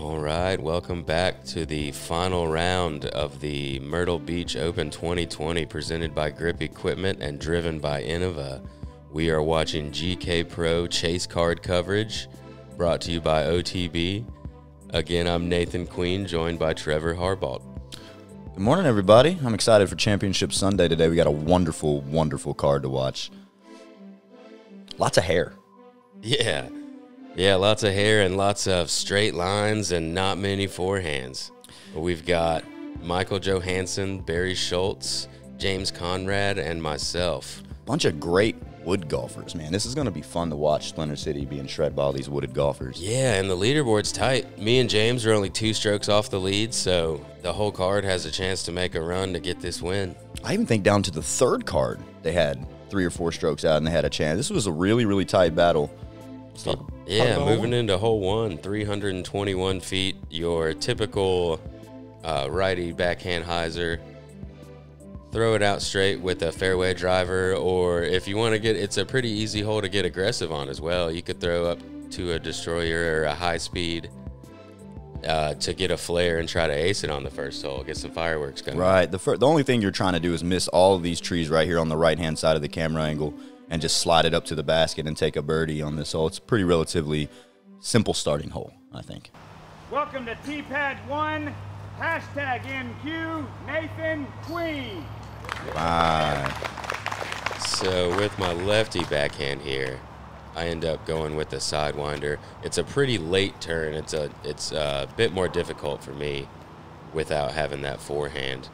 All right, welcome back to the final round of the Myrtle Beach Open 2020 presented by Grip Equipment and driven by Innova. We are watching GK Pro Chase Card coverage brought to you by OTB. Again, I'm Nathan Queen, joined by Trevor Harbolt. Good morning, everybody. I'm excited for Championship Sunday today. We got a wonderful, wonderful card to watch. Lots of hair. Yeah, lots of hair and lots of straight lines and not many forehands. We've got Michael Johansen, Barry Schultz, James Conrad, and myself. Bunch of great wood golfers, man. This is going to be fun to watch Splinter City being shred by all these wooded golfers. Yeah, and the leaderboard's tight. Me and James are only 2 strokes off the lead, so the whole card has a chance to make a run to get this win. I even think down to the third card, they had 3 or 4 strokes out and they had a chance. This was a really, really tight battle. Yeah, moving into hole 1, 321 feet, your typical righty backhand hyzer. Throw it out straight with a fairway driver, or if you want to get, it's a pretty easy hole to get aggressive on as well. You could throw up to a destroyer or a high speed to get a flare and try to ace it on the first hole, get some fireworks going. Right. The only thing you're trying to do is miss all of these trees right here on the right-hand side of the camera angle and just slide it up to the basket and take a birdie on this hole. It's a pretty relatively simple starting hole, I think. Welcome to T-Pad 1, hashtag MQ, Nathan Queen. Right. So with my lefty backhand here, I end up going with the sidewinder. It's a pretty late turn. It's a bit more difficult for me without having that forehand.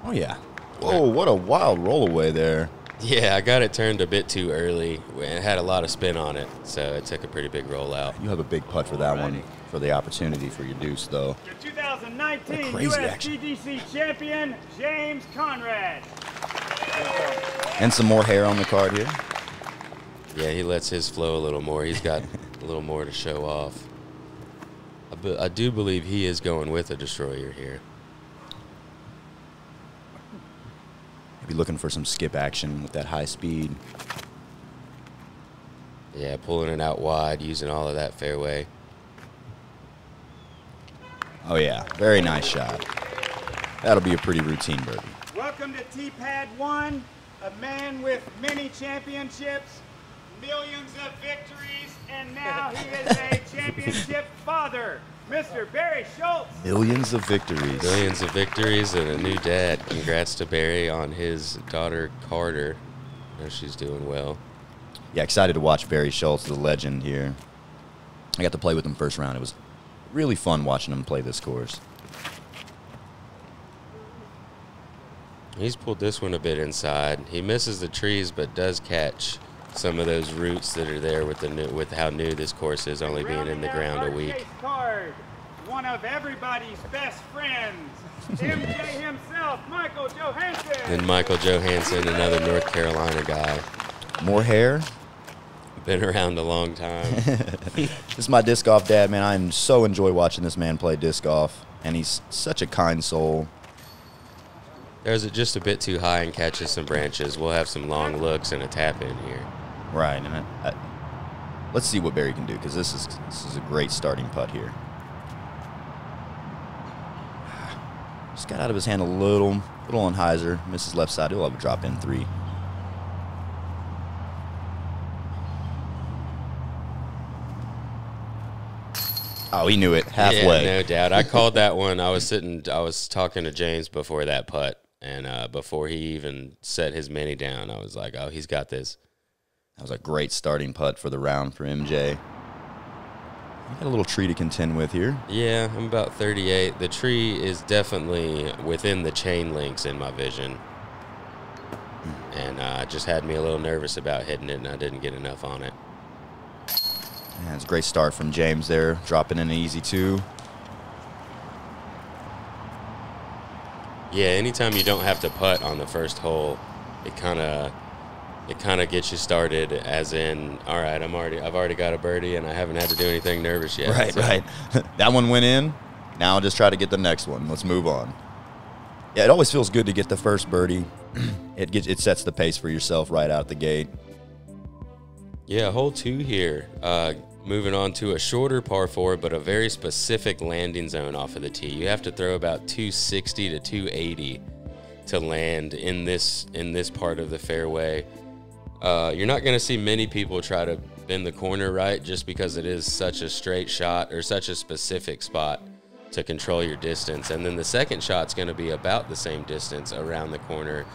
Oh, yeah. Whoa, what a wild rollaway there. Yeah, I got it turned a bit too early. It had a lot of spin on it, so it took a pretty big rollout. You have a big putt for that one, for the opportunity for your deuce, though. The 2019 crazy US action. PDC champion, James Conrad. And some more hair on the card here. Yeah, he lets his flow a little more. He's got a little more to show off. I do believe he is going with a destroyer here. Maybe looking for some skip action with that high speed. Yeah, pulling it out wide, using all of that fairway. Oh, yeah. Very nice shot. That'll be a pretty routine birdie. Welcome to T-Pad 1, a man with many championships, millions of victories, and now he is a championship father, Mr. Barry Schultz. Millions of victories. Millions of victories and a new dad. Congrats to Barry on his daughter, Carter. I know she's doing well. Yeah, excited to watch Barry Schultz, the legend here. I got to play with him first round. It was really fun watching him play this course. He's pulled this one a bit inside. He misses the trees, but does catch some of those roots that are there with how new this course is, only being in the ground a week. Chase card, one of everybody's best friends, MJ himself, Michael Johansen. Then Michael Johansen, another North Carolina guy. More hair. Been around a long time. This is my disc golf dad, man. I so enjoy watching this man play disc golf, and he's such a kind soul. There's it just a bit too high and catches some branches. We'll have some long looks and a tap in here. Right, and let's see what Barry can do, because this is a great starting putt here. Just got out of his hand a little on hyzer. Misses left side. He'll have a drop in 3. Oh, he knew it halfway. Yeah, no doubt. I called that one. I was talking to James before that putt, and before he even set his mini down, I was like, oh, he's got this. That was a great starting putt for the round for MJ. Got a little tree to contend with here. Yeah, I'm about 38. The tree is definitely within the chain links in my vision, and just had me a little nervous about hitting it, and I didn't get enough on it. Yeah, it's a great start from James there, dropping in an easy 2. Yeah, anytime you don't have to putt on the first hole, it kind of gets you started. As in, all right, I've already got a birdie, and I haven't had to do anything nervous yet. Right, so. right. That one went in. Now I'll just try to get the next one. Let's move on. Yeah, it always feels good to get the first birdie it sets the pace for yourself right out the gate. Yeah, hole 2 here. Moving on to a shorter par 4, but a very specific landing zone off of the tee. You have to throw about 260 to 280 to land in this part of the fairway. You're not going to see many people try to bend the corner right, just because it is such a straight shot or such a specific spot to control your distance. And then the second shot's going to be about the same distance around the corner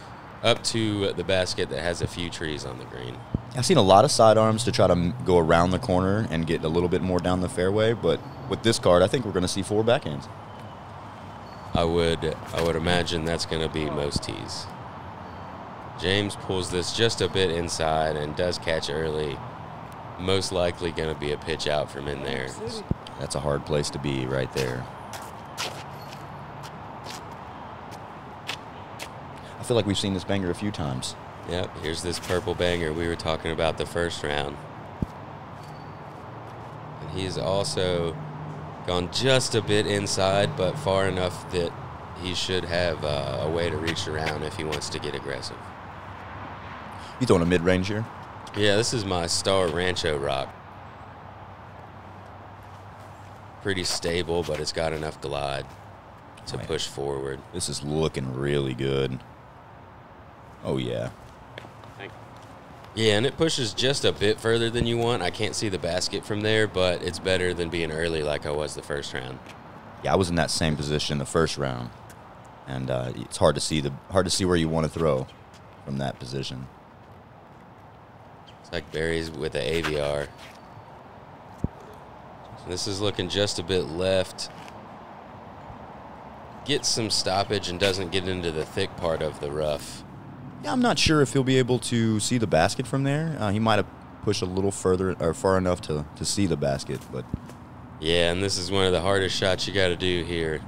up to the basket that has a few trees on the green. I've seen a lot of sidearms to try to go around the corner and get a little bit more down the fairway, but with this card, I think we're going to see 4 backhands. I would imagine that's going to be most tees. James pulls this just a bit inside and does catch early. Most likely going to be a pitch out from in there. That's a hard place to be right there. I feel like we've seen this banger a few times. Yep, here's this purple banger we were talking about the first round. And he's also gone just a bit inside, but far enough that he should have a way to reach around if he wants to get aggressive. You throwing a mid-range here? Yeah, this is my Star Rancho rock. Pretty stable, but it's got enough glide to push forward. This is looking really good. Oh, yeah. Yeah, and it pushes just a bit further than you want. I can't see the basket from there, but it's better than being early like I was the first round. Yeah, I was in that same position the first round, and it's hard to see where you want to throw from that position. It's like Barry's with the AVR. This is looking just a bit left. Gets some stoppage and doesn't get into the thick part of the rough. Yeah, I'm not sure if he'll be able to see the basket from there. He might have pushed a little further or far enough to see the basket, but yeah, and this is one of the hardest shots you got to do here.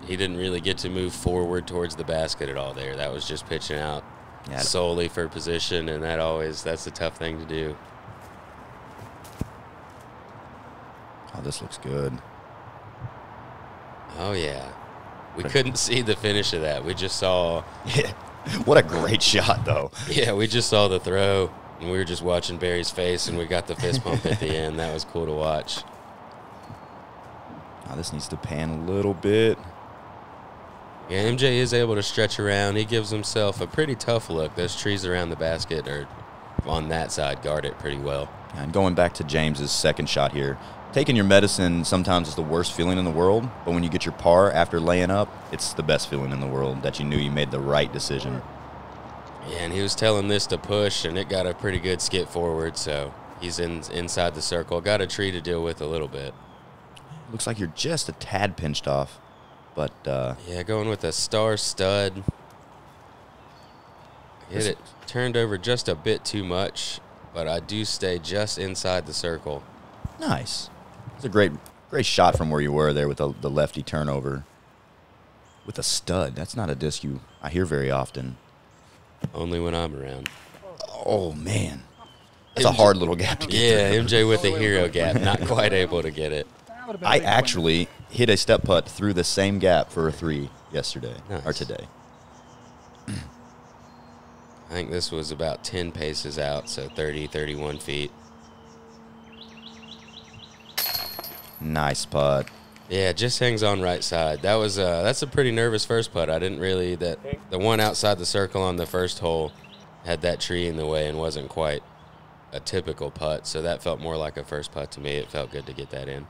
He didn't really get to move forward towards the basket at all there. That was just pitching out solely for position, and that's a tough thing to do. Oh, this looks good. Oh, yeah. We couldn't see the finish of that. We just saw... Yeah. What a great shot, though. Yeah, we just saw the throw, and we were just watching Barry's face, and we got the fist pump at the end. That was cool to watch. Oh, this needs to pan a little bit. Yeah, MJ is able to stretch around. He gives himself a pretty tough look. Those trees around the basket are on that side guard it pretty well. And going back to James's second shot here, taking your medicine sometimes is the worst feeling in the world, but when you get your par after laying up, it's the best feeling in the world that you knew you made the right decision. Yeah, and he was telling this to push, and it got a pretty good skip forward, so he's inside the circle. Got a tree to deal with a little bit. Looks like you're just a tad pinched off, but... yeah, going with a star stud. Hit it. Turned over just a bit too much, but I do stay just inside the circle. Nice. It's a great shot from where you were there with the lefty turnover. With a stud. That's not a disc I hear very often. Only when I'm around. Oh, man. That's a hard little gap to get Yeah, MJ with the hero gap. Not quite able to get it. I actually hit a step putt through the same gap for a 3 yesterday. Nice. Or today. I think this was about 10 paces out, so 30, 31 feet. Nice putt. Yeah, just hangs on right side. That's a pretty nervous first putt. I didn't really the one outside the circle on the first hole had that tree in the way and wasn't quite a typical putt, so that felt more like a first putt to me. It felt good to get that in.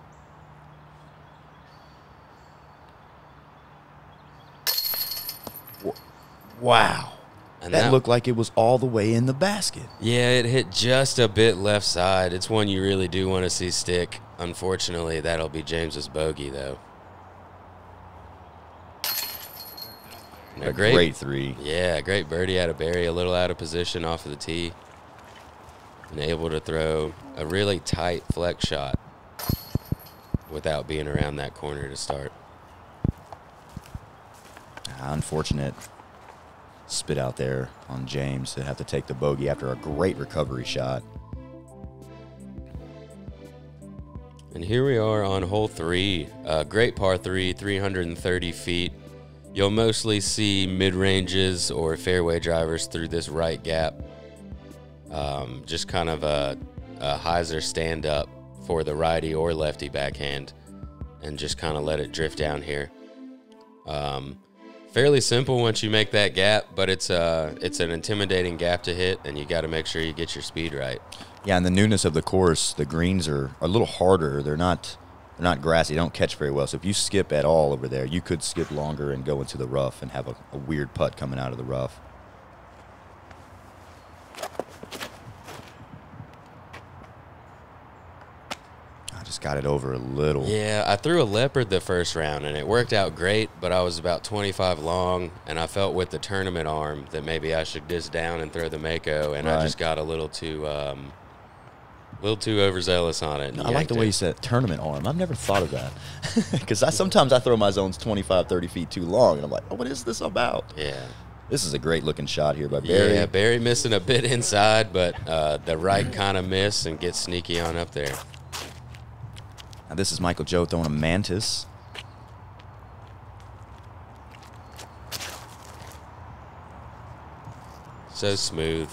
Wow. And that looked like it was all the way in the basket. Yeah, it hit just a bit left side. It's one you really do want to see stick. Unfortunately, that'll be James's bogey, though. A great 3. Yeah, great birdie out of Barry. A little out of position off of the tee. And able to throw a really tight flex shot without being around that corner to start. Unfortunate spit out there on James to have to take the bogey after a great recovery shot. And here we are on hole 3. Great par 3, 330 feet. You'll mostly see mid-ranges or fairway drivers through this right gap. Just kind of a hyzer stand-up for the righty or lefty backhand, and just kind of let it drift down here. Fairly simple once you make that gap, but it's an intimidating gap to hit, and you got to make sure you get your speed right. Yeah, and the newness of the course, the greens are a little harder. They're not grassy. They don't catch very well. So if you skip at all over there, you could skip longer and go into the rough and have a weird putt coming out of the rough. I just got it over a little. Yeah, I threw a leopard the first round, and it worked out great, but I was about 25 long, and I felt with the tournament arm that maybe I should disc down and throw the Mako, and I just got a little too overzealous on it. I like the way you said tournament arm. I've never thought of that. Because sometimes I throw my zones 25, 30 feet too long, and I'm like, oh, what is this about? Yeah. This is a great-looking shot here by Barry. Yeah, Barry missing a bit inside, but the right kind of miss and gets sneaky on up there. Now this is Michael Joe throwing a mantis. So smooth.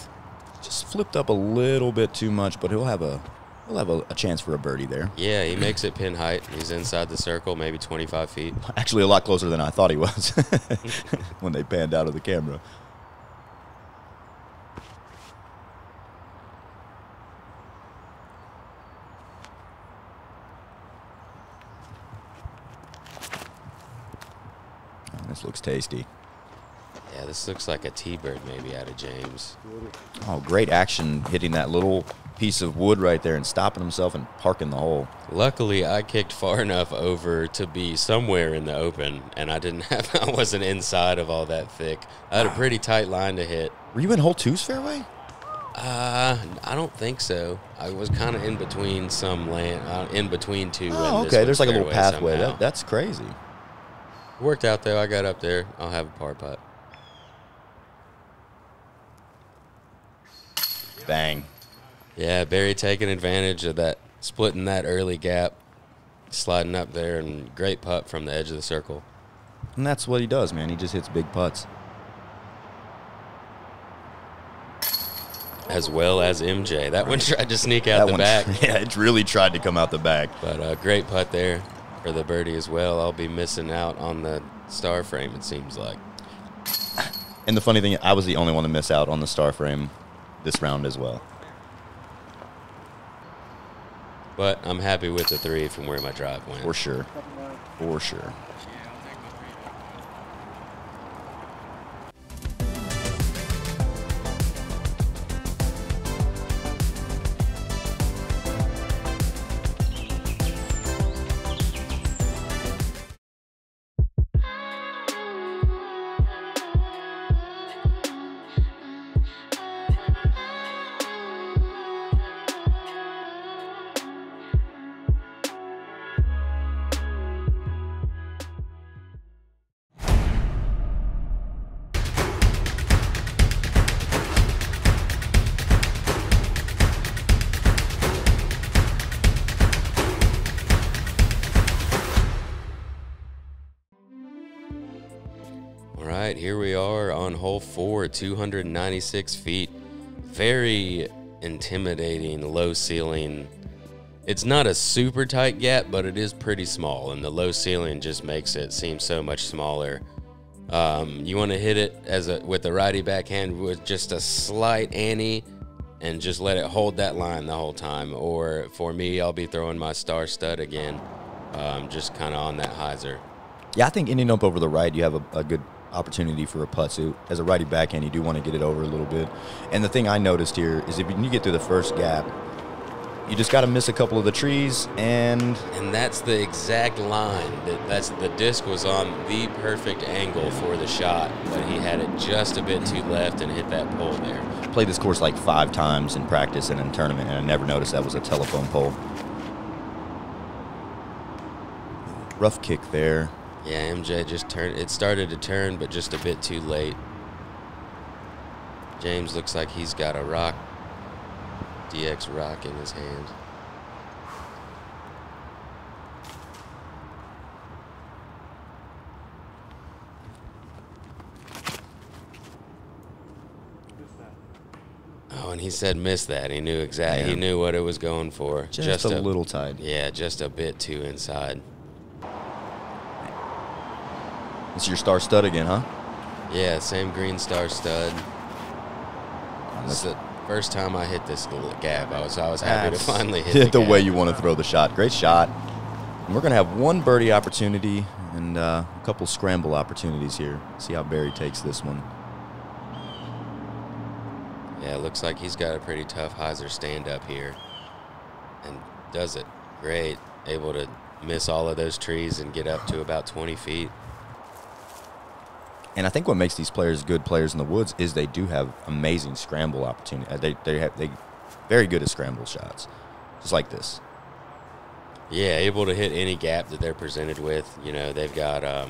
Just flipped up a little bit too much, but he'll have a chance for a birdie there. Yeah, he makes it pin height. He's inside the circle, maybe 25 feet. Actually, a lot closer than I thought he was when they panned out of the camera. Oh, this looks tasty. Yeah, this looks like a T-bird maybe out of James. Oh, great action hitting that little piece of wood right there and stopping himself and parking the hole. Luckily, I kicked far enough over to be somewhere in the open, and I wasn't inside of all that thick. I had a pretty tight line to hit. Were you in hole 2's fairway? I don't think so. I was kind of in between some land, in between two. Oh, okay. There's like a little pathway. That's crazy. Worked out though. I got up there. I'll have a par putt. Bang. Yeah, Barry taking advantage of that, splitting that early gap, sliding up there, and great putt from the edge of the circle. And that's what he does, man. He just hits big putts. As well as MJ. That one tried to sneak out the back. Yeah, it really tried to come out the back. But a great putt there for the birdie as well. I'll be missing out on the star frame, it seems like. And the funny thing, I was the only one to miss out on the star frame this round as well. But I'm happy with the 3 from where my drive went. For sure. For sure. Here we are on hole 4, 296 feet. Very intimidating, low ceiling. It's not a super tight gap, but it is pretty small, and the low ceiling just makes it seem so much smaller. You want to hit it with the righty backhand with just a slight ante and just let it hold that line the whole time. Or for me, I'll be throwing my star stud again, just kind of on that hyzer. Yeah, I think ending up over the right, you have a good opportunity for a putt. So as a righty backhand, you do want to get it over a little bit. And the thing I noticed here is if you get through the first gap, you just got to miss a couple of the trees, and that's the exact line. The disc was on the perfect angle for the shot, but he had it just a bit too left and hit that pole there. I played this course like 5 times in practice and in tournament, and I never noticed that was a telephone pole. Rough kick there. Yeah, MJ just turned. It started to turn, but just a bit too late. James looks like he's got a rock, DX rock in his hand. Oh, and he said miss that. He knew exactly. He knew what it was going for. Just a little tight. Yeah, just a bit too inside. This is your star stud again, huh? Yeah, same green star stud. This is the first time I hit this gap. I was happy to finally hit the way you want to throw the shot. Great shot. And we're going to have one birdie opportunity and a couple scramble opportunities here. See how Barry takes this one. Yeah, it looks like he's got a pretty tough hyzer stand-up here. And does it great. Able to miss all of those trees and get up to about 20 feet. And I think what makes these players good players in the woods is they do have amazing scramble opportunity. They very good at scramble shots, just like this. Yeah, able to hit any gap that they're presented with. You know, they've got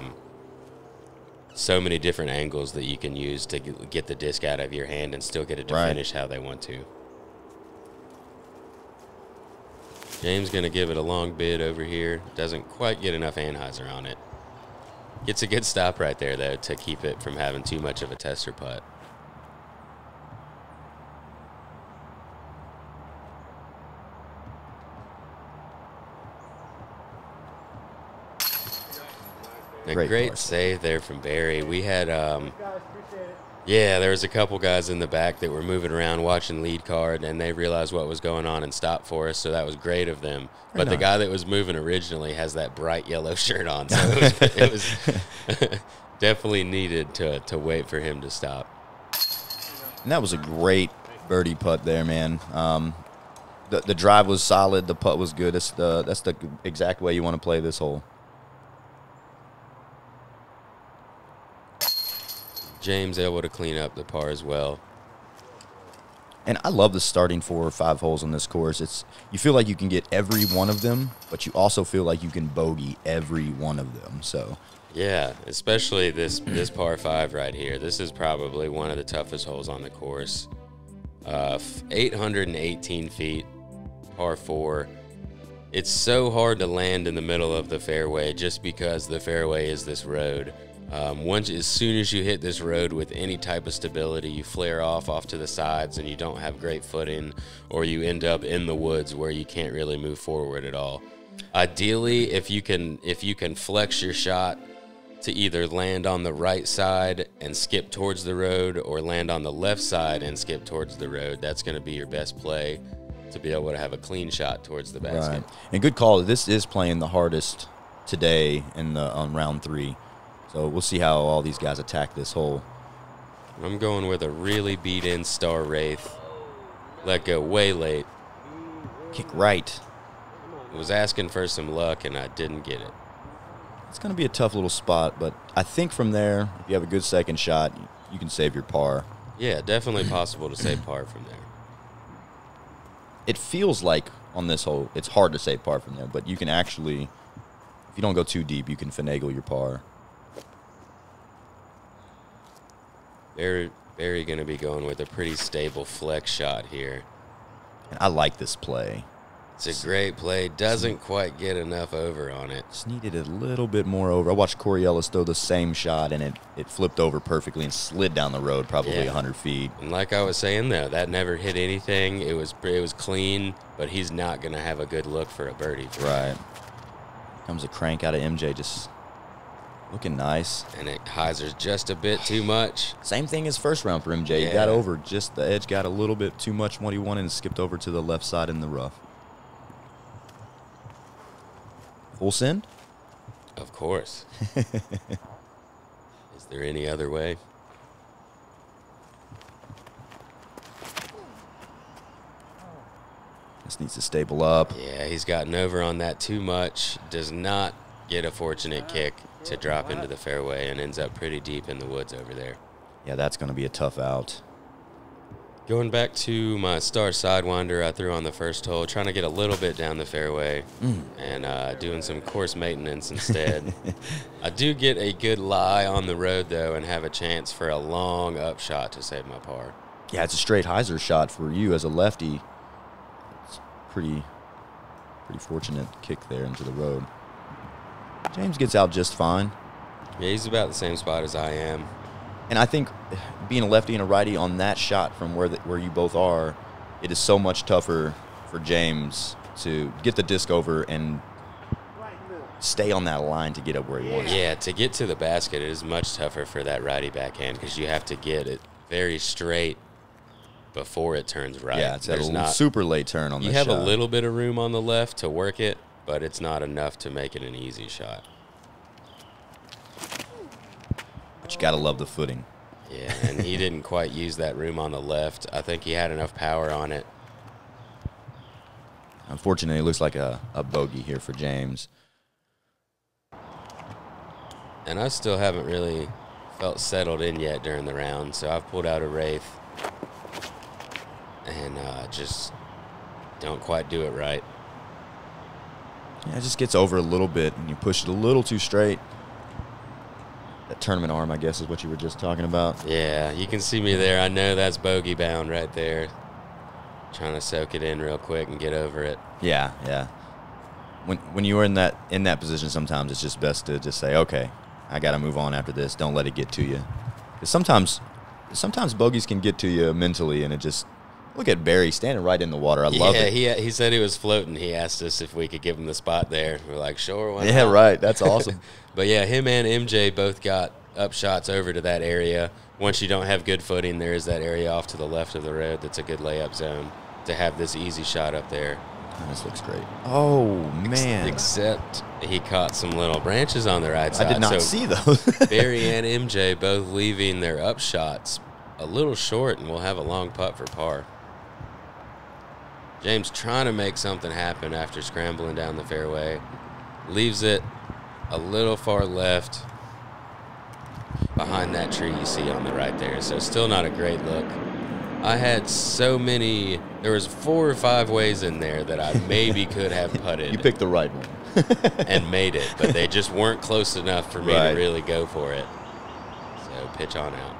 so many different angles that you can use to get the disc out of your hand and still get it to finish how they want to. James going to give it a long bid over here. Doesn't quite get enough anhyzer on it. Gets a good stop right there, though, to keep it from having too much of a tester putt. A great save there from Barry. We had, yeah, there was a couple guys in the back that were moving around watching lead card, and they realized what was going on and stopped for us, so that was great of them. But the guy that was moving originally has that bright yellow shirt on, so it was definitely needed to wait for him to stop. And that was a great birdie putt there, man. The drive was solid. The putt was good. That's the exact way you want to play this hole. James able to clean up the par as well. And I love the starting 4 or 5 holes on this course. You feel like you can get every one of them, but you also feel like you can bogey every one of them. So yeah, especially this par 5 right here. This is probably one of the toughest holes on the course. 818 feet, par 4. It's so hard to land in the middle of the fairway just because the fairway is this road. As soon as you hit this road with any type of stability, you flare off to the sides and you don't have great footing, or you end up in the woods where you can't really move forward at all. Ideally, if you can flex your shot to either land on the right side and skip towards the road, or land on the left side and skip towards the road, that's going to be your best play to be able to have a clean shot towards the basket. Right. And good call. This is playing the hardest today on round 3. So we'll see how all these guys attack this hole. I'm going with a really beat-in Star Wraith. Let go way late. Kick right. Was asking for some luck, and I didn't get it. It's going to be a tough little spot, but I think from there, if you have a good second shot, you can save your par. Yeah, definitely possible to save par from there. It feels like on this hole, it's hard to save par from there, but you can actually, if you don't go too deep, you can finagle your par. Very going to be going with a pretty stable flex shot here. And I like this play. It's a great play. Doesn't quite get enough over on it. Just needed a little bit more over. I watched Corey Ellis throw the same shot, and it flipped over perfectly and slid down the road probably 100 feet. And like I was saying, though, that never hit anything. It was clean, but he's not going to have a good look for a birdie. Right. Comes a crank out of MJ, just looking nice. And it hyzers just a bit too much. Same thing as first round for MJ. Yeah. He got over. Just the edge got a little bit too much from what he wanted and skipped over to the left side in the rough. Full send? Of course. Is there any other way? This needs to stable up. Yeah, he's gotten over on that too much. Does not get a fortunate kick to drop into the fairway and ends up pretty deep in the woods over there. Yeah, that's going to be a tough out. Going back to my star sidewinder I threw on the first hole, trying to get a little bit down the fairway and doing some course maintenance instead. I do get a good lie on the road, though, and have a chance for a long upshot to save my par. Yeah, it's a straight hyzer shot for you as a lefty. It's pretty fortunate kick there into the road. James gets out just fine. Yeah, he's about the same spot as I am. And I think being a lefty and a righty on that shot from where you both are, it is so much tougher for James to get the disc over and stay on that line to get up where he wants. Yeah, to get to the basket, it is much tougher for that righty backhand because you have to get it very straight before it turns right. Yeah, it's a super late turn on this shot. You have a little bit of room on the left to work it, but it's not enough to make it an easy shot. But you got to love the footing. Yeah, and he didn't quite use that room on the left. I think he had enough power on it. Unfortunately, it looks like a bogey here for James. And I still haven't really felt settled in yet during the round, so I've pulled out a Wraith and just don't quite do it right. Yeah, it just gets over a little bit, and you push it a little too straight. That tournament arm, I guess, is what you were just talking about. Yeah, you can see me there. I know that's bogey bound right there. Trying to soak it in real quick and get over it. Yeah, yeah. When you are in that position, sometimes it's just best to just say, okay, I got to move on after this. Don't let it get to you. Because sometimes bogeys can get to you mentally, and it just look at Barry standing right in the water. I love it. Yeah, he said he was floating. He asked us if we could give him the spot there. We're like, sure, why not? Yeah, right. That's awesome. But yeah, him and MJ both got up shots over to that area. Once you don't have good footing, there is that area off to the left of the road that's a good layup zone to have this easy shot up there. Oh, this looks great. Oh, man. Except he caught some little branches on the right side. I did not see those. Barry and MJ both leaving their up shots a little short, and we'll have a long putt for par. James trying to make something happen after scrambling down the fairway. Leaves it a little far left behind that tree you see on the right there. So still not a great look. I had so many, there was 4 or 5 ways in there that I maybe could have putted. You picked the right one. And made it, but they just weren't close enough for me to really go for it. So pitch on out.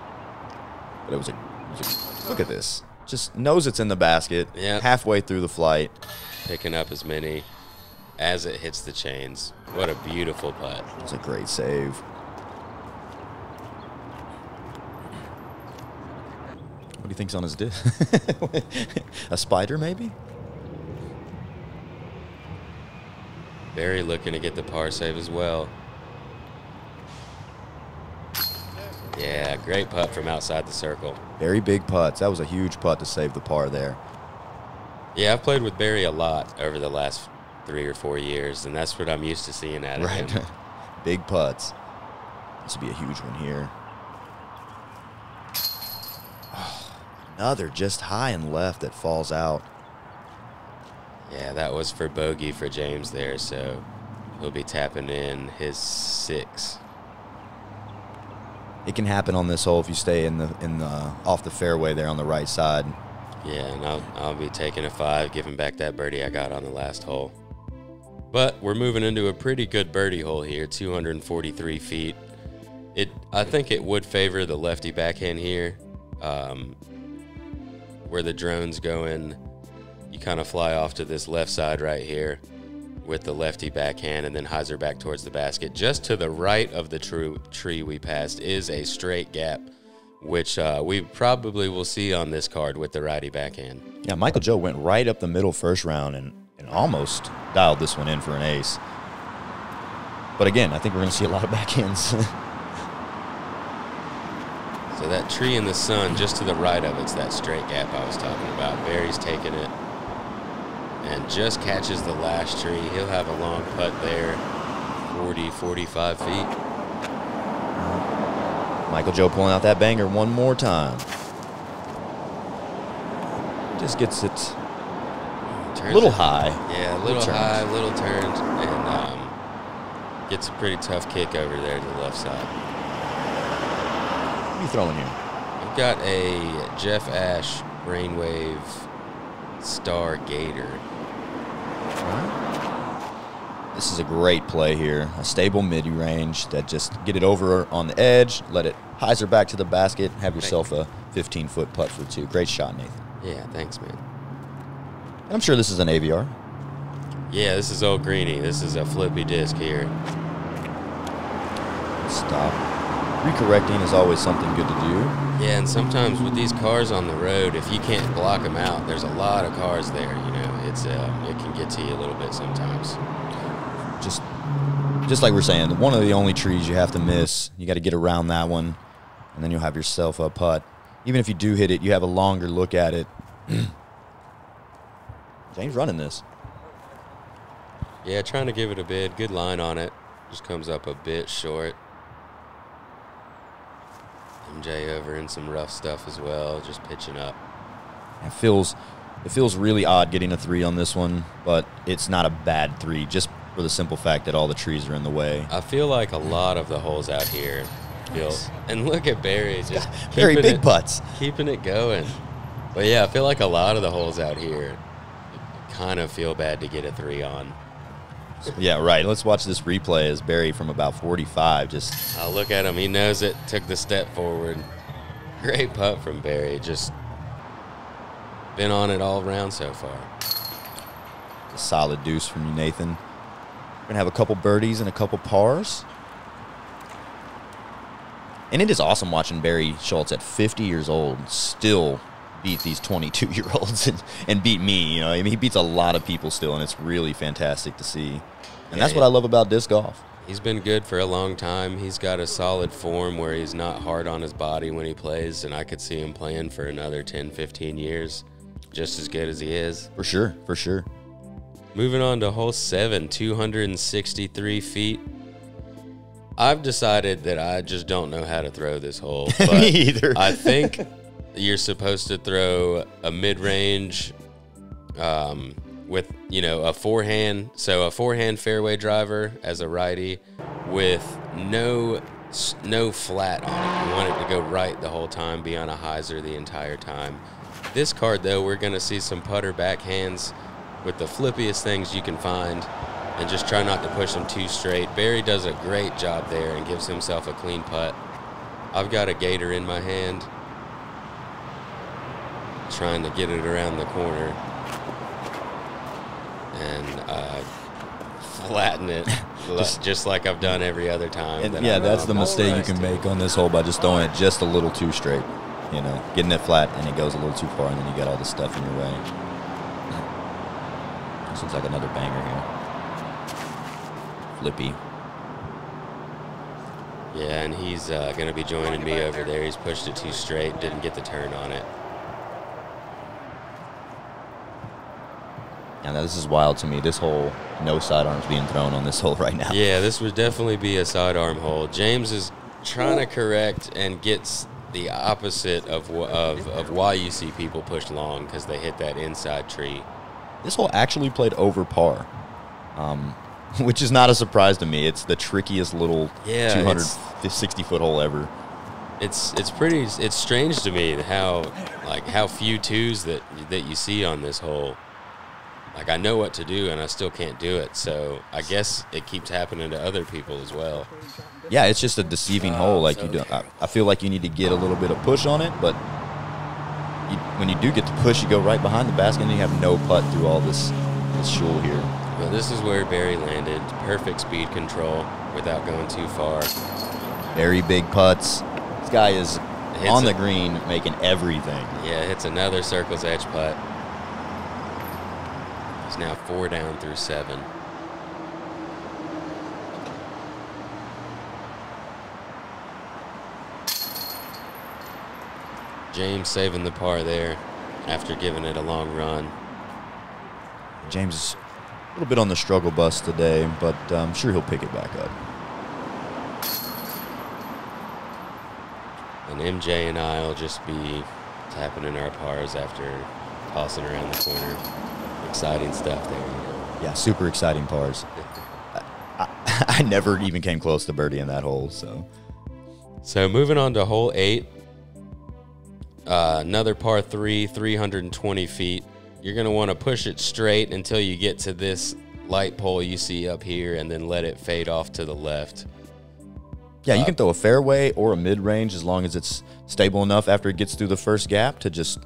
But it was a look at this. Just knows it's in the basket. Yep. Halfway through the flight. Picking up as many as it hits the chains. What a beautiful putt. It was a great save. What do you think's on his disc? A spider, maybe? Barry looking to get the par save as well. Yeah, great putt from outside the circle. Very big putts. That was a huge putt to save the par there. Yeah, I've played with Barry a lot over the last 3 or 4 years, and that's what I'm used to seeing out of him. Big putts. This would be a huge one here. Oh, another just high and left that falls out. Yeah, that was for bogey for James there, so he'll be tapping in his 6. It can happen on this hole if you stay in the off the fairway there on the right side. Yeah, and I'll be taking a 5, giving back that birdie I got on the last hole. But we're moving into a pretty good birdie hole here, 243 feet. I think it would favor the lefty backhand here, where the drone's going. You kind of fly off to this left side right here with the lefty backhand and then hyzer back towards the basket. Just to the right of the tree we passed is a straight gap, which we probably will see on this card with the righty backhand. Yeah, Michael Joe went right up the middle first round and almost dialed this one in for an ace. But again, I think we're going to see a lot of backhands. So that tree in the sun, just to the right of it's that straight gap I was talking about. Barry's taking it and just catches the last tree. He'll have a long putt there, 40, 45 feet. Michael Joe pulling out that banger one more time. Just gets it a little high. Yeah, a little high, little turned, and gets a pretty tough kick over there to the left side. What are you throwing here? I've got a Jeff Ash Brainwave Star Gator. This is a great play here. A stable mid-range that just get it over on the edge, let it hyzer back to the basket, have yourself a 15-foot putt for 2. Great shot, Nathan. Yeah, thanks, man. I'm sure this is an AVR. Yeah, this is old Greeny. This is a flippy disc here. Stop. Recorrecting is always something good to do. Yeah, and sometimes with these cars on the road, if you can't block them out, there's a lot of cars there, you know. It's it can get to you a little bit sometimes. Just like we're saying, one of the only trees you have to miss. You got to get around that one, and then you'll have yourself a putt. Even if you do hit it, you have a longer look at it. James running this. Yeah, trying to give it a bid. Good line on it. Just comes up a bit short. MJ over in some rough stuff as well, just pitching up. It feels really odd getting a 3 on this one, but it's not a bad 3, just for the simple fact that all the trees are in the way. I feel like a lot of the holes out here feel, and look at Barry just Barry big putts, keeping it going. But yeah, I feel like a lot of the holes out here kind of feel bad to get a 3 on. Yeah, right. Let's watch this replay as Barry from about 45 just... Oh, look at him. He knows it. Took the step forward. Great putt from Barry. Just been on it all round so far. A solid deuce from you, Nathan. We're going to have a couple birdies and a couple pars. And it is awesome watching Barry Schultz at 50 years old still beat these 22-year-olds and beat me. You know, I mean, he beats a lot of people still, and it's really fantastic to see. And that's what I love about disc golf. He's been good for a long time. He's got a solid form where he's not hard on his body when he plays, and I could see him playing for another 10, 15 years just as good as he is. For sure, for sure. Moving on to hole 7, 263 feet. I've decided that I just don't know how to throw this hole. But Me either. I think you're supposed to throw a mid-range with, you know, a forehand. So a forehand fairway driver as a righty with no flat on it. You want it to go right the whole time, be on a hyzer the entire time. This card, though, we're going to see some putter backhands with the flippiest things you can find, and just try not to push them too straight. Barry does a great job there and gives himself a clean putt. I've got a gator in my hand, trying to get it around the corner and flatten it, just like I've done every other time. And yeah, that's the mistake you can make on this hole by just throwing it just a little too straight. You know, getting it flat and it goes a little too far, and then you got all this stuff in your way. This looks like another banger here. Flippy. Yeah, and he's going to be joining me over there. He's pushed it too straight, didn't get the turn on it. Yeah, now this is wild to me. This hole, no sidearms being thrown on this hole right now. Yeah, this would definitely be a sidearm hole. James is trying to correct and gets the opposite of why you see people push long, because they hit that inside tree. This hole actually played over par, which is not a surprise to me. It's the trickiest little 260-foot hole ever. It's strange to me how few twos that you see on this hole. Like, I know what to do, and I still can't do it. So I guess it keeps happening to other people as well. Yeah, it's just a deceiving hole. Like, I feel like you need to get a little bit of push on it, but when you do get the push, you go right behind the basket, and you have no putt through all this shul here. Well, this is where Barry landed. Perfect speed control without going too far. Very big putts. This guy is on the green making everything. Yeah, hits another circle's edge putt. He's now 4 down through 7. James saving the par there after giving it a long run. James is a little bit on the struggle bus today, but I'm sure he'll pick it back up. And MJ and I will just be tapping in our pars after tossing around the corner. Exciting stuff there. Yeah, super exciting pars. I never even came close to birdie in that hole. So moving on to hole 8. Another par 3, 320 feet. You're going to want to push it straight until you get to this light pole you see up here, and then let it fade off to the left. Yeah, you can throw a fairway or a mid-range as long as it's stable enough after it gets through the first gap to just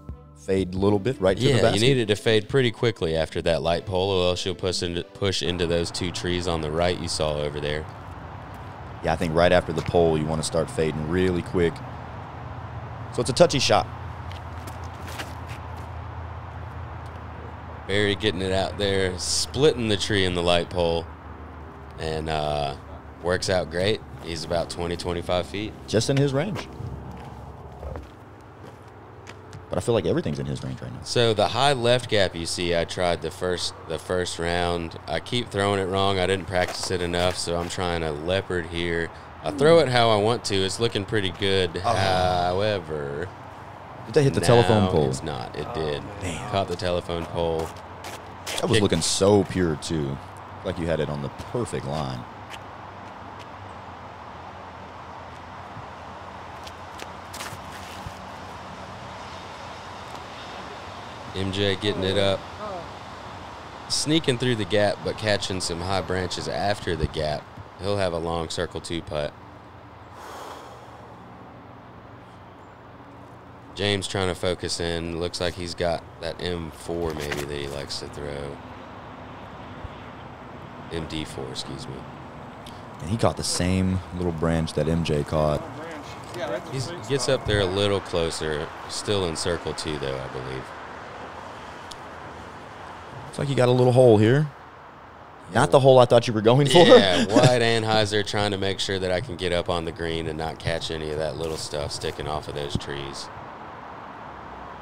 fade a little bit right to the basket. Yeah, you need it to fade pretty quickly after that light pole, or else you'll push into those 2 trees on the right you saw over there. Yeah, I think right after the pole, you want to start fading really quick. So it's a touchy shot. Barry getting it out there, splitting the tree in the light pole, and works out great. He's about 20, 25 feet. Just in his range. But I feel like everything's in his range right now. So the high left gap you see, I tried the first round. I keep throwing it wrong. I didn't practice it enough, so I'm trying to leopard here. I throw it how I want to. It's looking pretty good. However, did they hit the telephone pole? It's not. It did. Damn. Caught the telephone pole. That was looking so pure, too. Like you had it on the perfect line. MJ getting it up. Sneaking through the gap, but catching some high branches after the gap. He'll have a long circle 2 putt. James trying to focus in. Looks like he's got that M4 maybe that he likes to throw. MD4, excuse me. And he caught the same little branch that MJ caught. He gets up there a little closer. Still in circle 2, though, I believe. Looks like you got a little hole here. Not the hole I thought you were going for. Yeah, wide Anheuser trying to make sure that I can get up on the green and not catch any of that little stuff sticking off of those trees.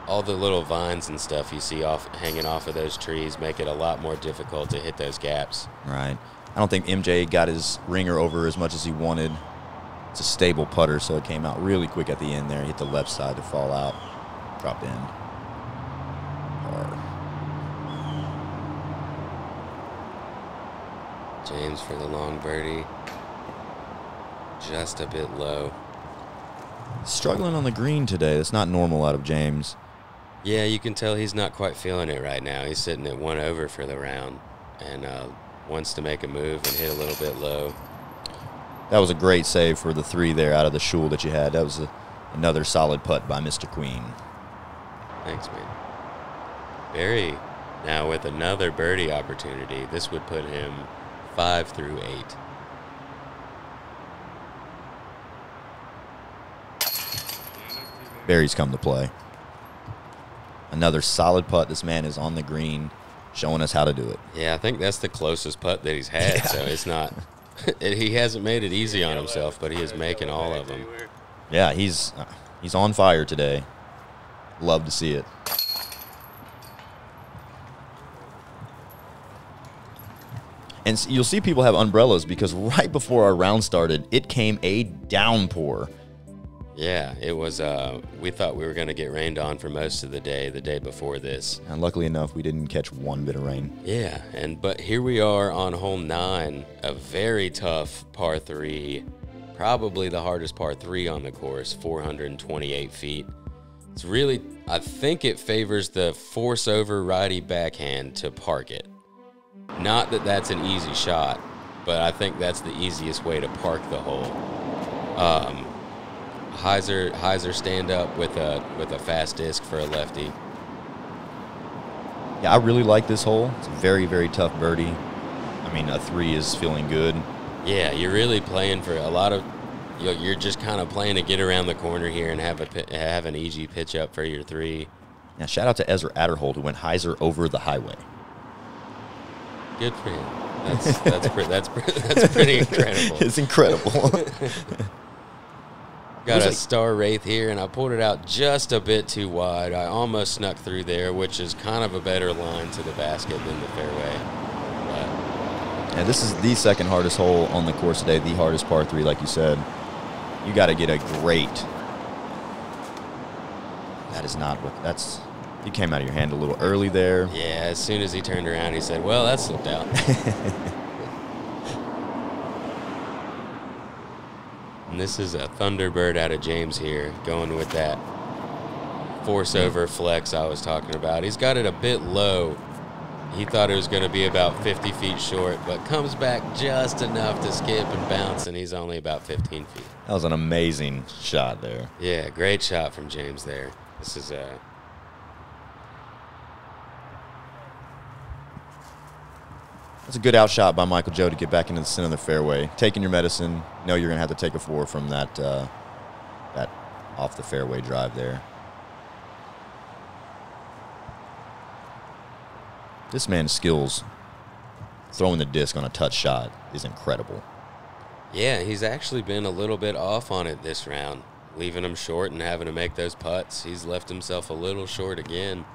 All the little vines and stuff you see hanging off of those trees make it a lot more difficult to hit those gaps. Right. I don't think MJ got his ringer over as much as he wanted. It's a stable putter, so it came out really quick at the end there. Hit the left side to fall out. Drop in. Hard. James for the long birdie. Just a bit low. Struggling on the green today. That's not normal out of James. Yeah, you can tell he's not quite feeling it right now. He's sitting at 1 over for the round and wants to make a move and hit a little bit low. That was a great save for the 3 there out of the Schultz that you had. That was another solid putt by Mr. Queen. Thanks, man. Barry now with another birdie opportunity. This would put him 5 through 8. Barry's come to play. Another solid putt. This man is on the green, showing us how to do it. Yeah, I think that's the closest putt that he's had, so it's not – he hasn't made it easy on himself, but he is making all of them. Yeah, he's on fire today. Love to see it. And you'll see people have umbrellas because right before our round started, it came a downpour. Yeah, it was we thought we were going to get rained on for most of the day before this. And luckily enough, we didn't catch one bit of rain. Yeah, but here we are on hole 9, a very tough par 3, probably the hardest par 3 on the course, 428 feet. It's really, I think it favors the force over righty backhand to park it. Not that that's an easy shot, but I think that's the easiest way to park the hole. Heiser stand up with a fast disc for a lefty. Yeah, I really like this hole. It's a very, very tough birdie. I mean, a 3 is feeling good. Yeah, you're really playing for a lot of. You're just kind of playing to get around the corner here and have an easy pitch up for your 3. Now, shout out to Ezra Adderholt, who went Heiser over the highway. Good for him. That's pretty incredible. It's incredible. Got a star wraith here, and I pulled it out just a bit too wide. I almost snuck through there, which is kind of a better line to the basket than the fairway. But yeah, this is the second hardest hole on the course today, the hardest par 3, like you said. You got to get a great. That is not what that's. You came out of your hand a little early there. Yeah, as soon as he turned around, he said, "Well, that slipped out." And this is a Thunderbird out of James here, going with that force over flex I was talking about. He's got it a bit low. He thought it was going to be about 50 feet short, but comes back just enough to skip and bounce, and he's only about 15 feet. That was an amazing shot there. Yeah, great shot from James there. This is a... That's a good outshot by Michael Joe to get back into the center of the fairway. Taking your medicine. Know you're going to have to take a 4 from that that off the fairway drive there. This man's skills throwing the disc on a touch shot is incredible. Yeah, he's actually been a little bit off on it this round, leaving him short and having to make those putts. He's left himself a little short again.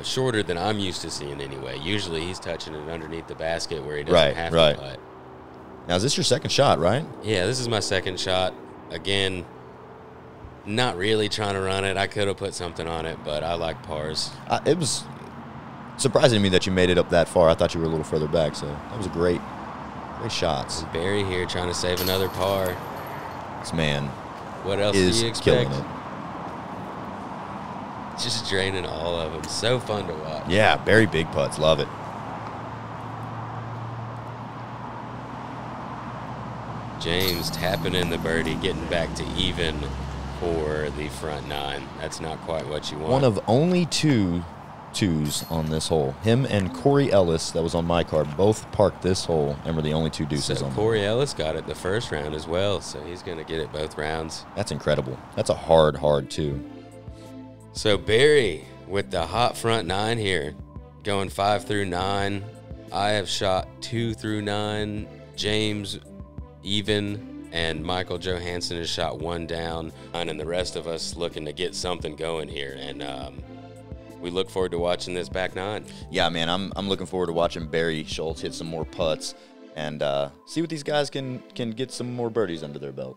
Shorter than I'm used to seeing anyway. Usually he's touching it underneath the basket where he doesn't have to putt. Now, is this your second shot, right? Yeah, this is my second shot. Again, not really trying to run it. I could have put something on it, but I like pars. It was surprising to me that you made it up that far. I thought you were a little further back, so that was great shots. Barry here trying to save another par. This man what else is do you expect? killing it. Just draining all of them. So fun to watch. Yeah, Barry big putts. Love it. James tapping in the birdie, getting back to even for the front 9. That's not quite what you want. One of only 2 twos on this hole. Him and Corey Ellis, that was on my card, both parked this hole and were the only 2 deuces so on Corey Ellis got it the first round as well, so he's going to get it both rounds. That's incredible. That's a hard 2. So Barry with the hot front 9 here, going 5 through 9. I have shot 2 through 9. James even, and Michael Johansen has shot 1 down, and the rest of us looking to get something going here. And we look forward to watching this back 9. Yeah, man, I'm looking forward to watching Barry Schultz hit some more putts and see what these guys can get some more birdies under their belt.